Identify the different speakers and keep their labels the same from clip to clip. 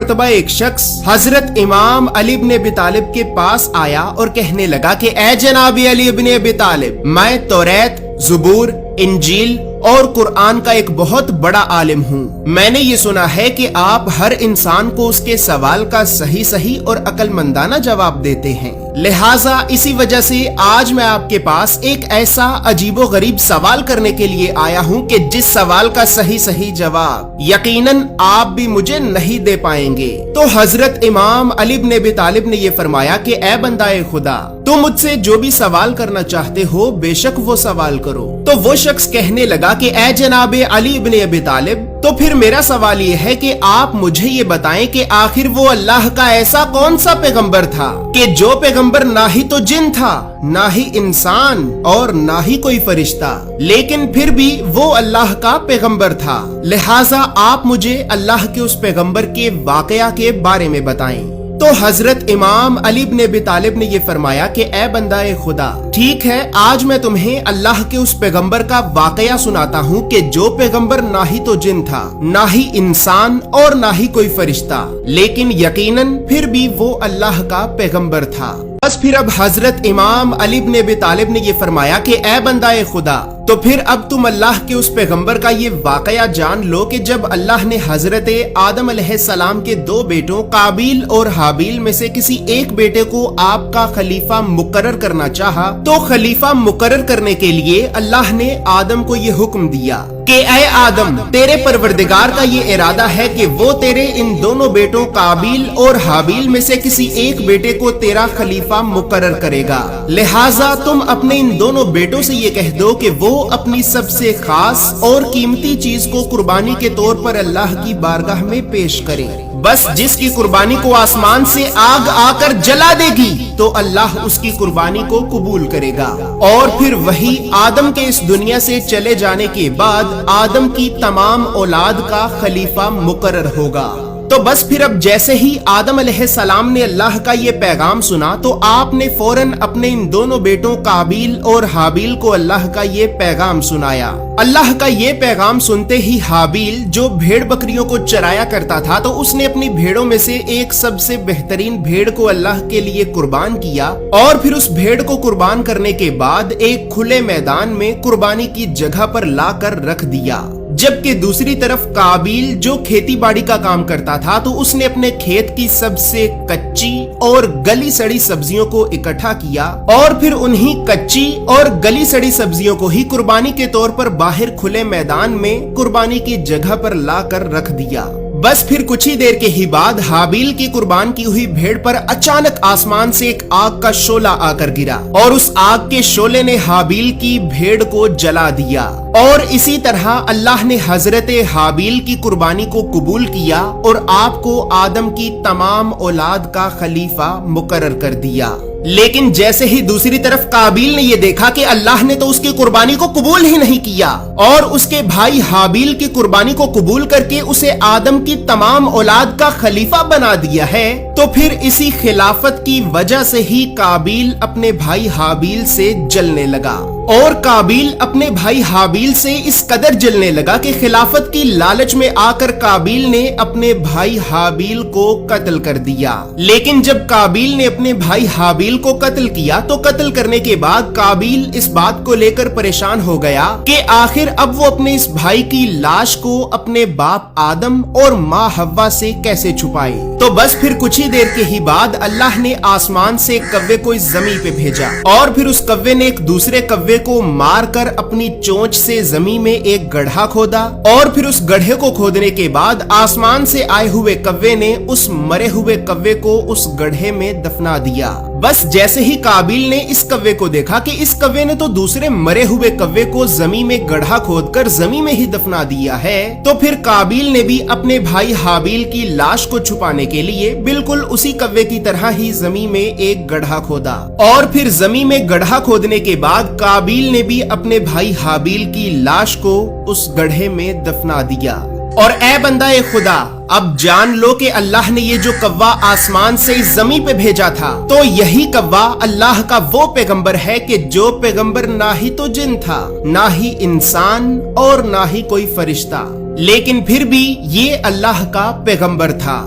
Speaker 1: मर्तबा एक शख्स हजरत इमाम अली इब्न अबी तालिब के पास आया और कहने लगा कि ए जनाब अली इब्न अबी तालिब, मैं तौरात, ज़बूर, इंजील और कुरान का एक बहुत बड़ा आलिम हूँ। मैंने ये सुना है कि आप हर इंसान को उसके सवाल का सही सही और अक्लमंदाना जवाब देते हैं। लिहाजा इसी वजह से आज मैं आपके पास एक ऐसा अजीबो गरीब सवाल करने के लिए आया हूँ कि जिस सवाल का सही सही जवाब यकीनन आप भी मुझे नहीं दे पाएंगे। तो हजरत इमाम अली इब्न अबी तालिब ने ये फरमाया कि ए बंदाए खुदा, तुम मुझसे जो भी सवाल करना चाहते हो बेशक वो सवाल करो। तो वो शख्स कहने लगा कि ए जनाबे अली इब्न अबी तालिब, तो फिर मेरा सवाल ये है कि आप मुझे ये बताएं कि आखिर वो अल्लाह का ऐसा कौन सा पैगंबर था कि जो पैगंबर ना ही तो जिन था, ना ही इंसान और ना ही कोई फरिश्ता, लेकिन फिर भी वो अल्लाह का पैगंबर था। लिहाजा आप मुझे अल्लाह के उस पैगंबर के वाकया के बारे में बताएं। तो हजरत इमाम अली इब्न अबी तालिब ने ये फरमाया कि ए बंदाए खुदा, ठीक है, आज मैं तुम्हें अल्लाह के उस पैगंबर का वाकया सुनाता हूँ कि जो पैगंबर ना ही तो जिन था, ना ही इंसान और ना ही कोई फरिश्ता, लेकिन यकीनन फिर भी वो अल्लाह का पैगंबर था। बस फिर अब हजरत इमाम अली इब्न अबी तालिब ने ये फरमाया कि ए बंदाए खुदा, तो फिर अब तुम अल्लाह के उस पैगंबर का ये वाकया जान लो कि जब अल्लाह ने हजरत आदम अलैहिस्सलाम के दो बेटों काबिल और हाबिल में से किसी एक बेटे को आपका खलीफा मुकर्रर करना चाहा, तो खलीफा मुकर्रर करने के लिए अल्लाह ने आदम को ये हुक्म दिया कि ऐ आदम, तेरे परवरदिगार का ये इरादा है कि वो तेरे इन दोनों बेटों काबिल और हाबिल में से किसी एक बेटे को तेरा खलीफा मुकर्रर करेगा। लिहाजा तुम अपने इन दोनों बेटों से ये कह दो कि वो अपनी सबसे खास और कीमती चीज को कुर्बानी के तौर पर अल्लाह की बारगाह में पेश करें। बस जिसकी कुर्बानी को आसमान से आग आकर जला देगी तो अल्लाह उसकी कुर्बानी को कबूल करेगा। और फिर वही आदम के इस दुनिया से चले जाने के बाद आदम की तमाम औलाद का खलीफा मुकर्रर होगा। तो बस फिर अब जैसे ही आदम अलैहिस्सलाम ने अल्लाह का ये पैगाम सुना तो आपने फौरन अपने इन दोनों बेटों काबिल और हाबिल को अल्लाह का ये पैगाम सुनाया। अल्लाह का ये पैगाम सुनते ही हाबिल, जो भेड़ बकरियों को चराया करता था, तो उसने अपनी भेड़ों में से एक सबसे बेहतरीन भेड़ को अल्लाह के लिए कुर्बान किया और फिर उस भेड़ को कुर्बान करने के बाद एक खुले मैदान में कुर्बानी की जगह पर लाकर रख दिया। जबकि दूसरी तरफ काबिल, जो खेती बाड़ी का काम करता था, तो उसने अपने खेत की सबसे कच्ची और गली सड़ी सब्जियों को इकट्ठा किया और फिर उन्हीं कच्ची और गली सड़ी सब्जियों को ही कुर्बानी के तौर पर बाहर खुले मैदान में कुर्बानी की जगह पर लाकर रख दिया। बस फिर कुछ ही देर के ही बाद हाबिल की कुर्बान की हुई भेड़ पर अचानक आसमान से एक आग का शोला आकर गिरा और उस आग के शोले ने हाबिल की भेड़ को जला दिया। और इसी तरह अल्लाह ने हजरत हाबिल की कुर्बानी को कबूल किया और आपको आदम की तमाम औलाद का खलीफा मुकर्रर कर दिया। लेकिन जैसे ही दूसरी तरफ काबिल ने ये देखा कि अल्लाह ने तो उसकी कुर्बानी को कबूल ही नहीं किया और उसके भाई हाबिल की कुर्बानी को कबूल करके उसे आदम की तमाम औलाद का खलीफा बना दिया है, तो फिर इसी खिलाफत की वजह से ही काबिल अपने भाई हाबिल से जलने लगा। और काबिल अपने भाई हाबिल से इस कदर जलने लगा कि खिलाफत की लालच में आकर काबिल ने अपने भाई हाबिल को कत्ल कर दिया। लेकिन जब काबिल ने अपने भाई हाबिल को कत्ल किया तो कत्ल करने के बाद काबिल इस बात को लेकर परेशान हो गया कि आखिर अब वो अपने इस भाई की लाश को अपने बाप आदम और माँ हव्वा से कैसे छुपाए। तो बस फिर कुछ ही देर के ही बाद अल्लाह ने आसमान से एक कव्वे को इस जमीन पे भेजा और फिर उस कव्वे ने एक दूसरे कव्वे को मारकर अपनी चोंच से जमीन में एक गड्ढा खोदा और फिर उस गड्ढे को खोदने के बाद आसमान से आए हुए कव्वे ने उस मरे हुए कव्वे को उस गड्ढे में दफना दिया। बस जैसे ही काबिल ने इस कव्वे को देखा कि इस कव्वे ने तो दूसरे मरे हुए कव्वे को जमीन में गड्ढा खोदकर जमीन में ही दफना दिया है, तो फिर काबिल ने भी अपने भाई हाबिल की लाश को छुपाने के लिए बिल्कुल उसी कव्वे की तरह ही जमीन में एक गड्ढा खोदा और फिर जमीन में गड्ढा खोदने के बाद काबिल ने भी अपने भाई हाबिल की लाश को उस गड्ढे में दफना दिया। और ए बंदाए खुदा, अब जान लो कि अल्लाह ने ये जो कव्वा आसमान से इस जमीन पे भेजा था, तो यही कव्वा अल्लाह का वो पैगंबर है कि जो पैगंबर ना ही तो जिन था, ना ही इंसान और ना ही कोई फरिश्ता, लेकिन फिर भी ये अल्लाह का पैगंबर था।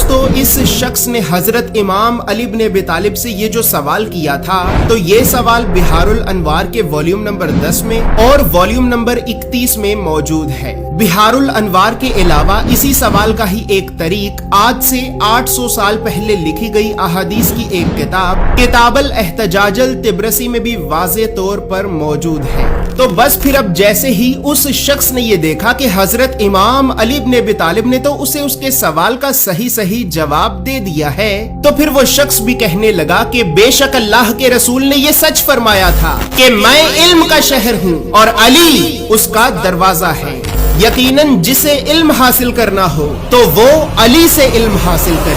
Speaker 1: دوستو اس شخص نے حضرت امام علی بن ابی طالب سے یہ جو سوال کیا تھا تو یہ سوال بحار الانوار کے والیوم نمبر 10 میں اور والیوم نمبر 31 میں موجود ہے۔ بحار الانوار کے علاوہ اسی سوال کا ہی ایک طریق آج سے 800 سال پہلے لکھی گئی احادیث کی ایک کتاب الاحتجاج الطبرسی میں بھی واضح طور پر موجود ہے۔ تو بس پھر اب جیسے ہی اس شخص نے یہ دیکھا کہ حضرت امام علی بن ابی طالب نے تو اسے اس کے سوال کا صحیح جواب دے دیا ہے، تو پھر وہ شخص بھی کہنے لگا کہ بے شک اللہ کے رسول نے یہ سچ فرمایا تھا کہ میں علم کا شہر ہوں اور علی اس کا دروازہ ہے۔ یقیناً جسے علم حاصل کرنا ہو تو وہ علی سے علم حاصل کرے۔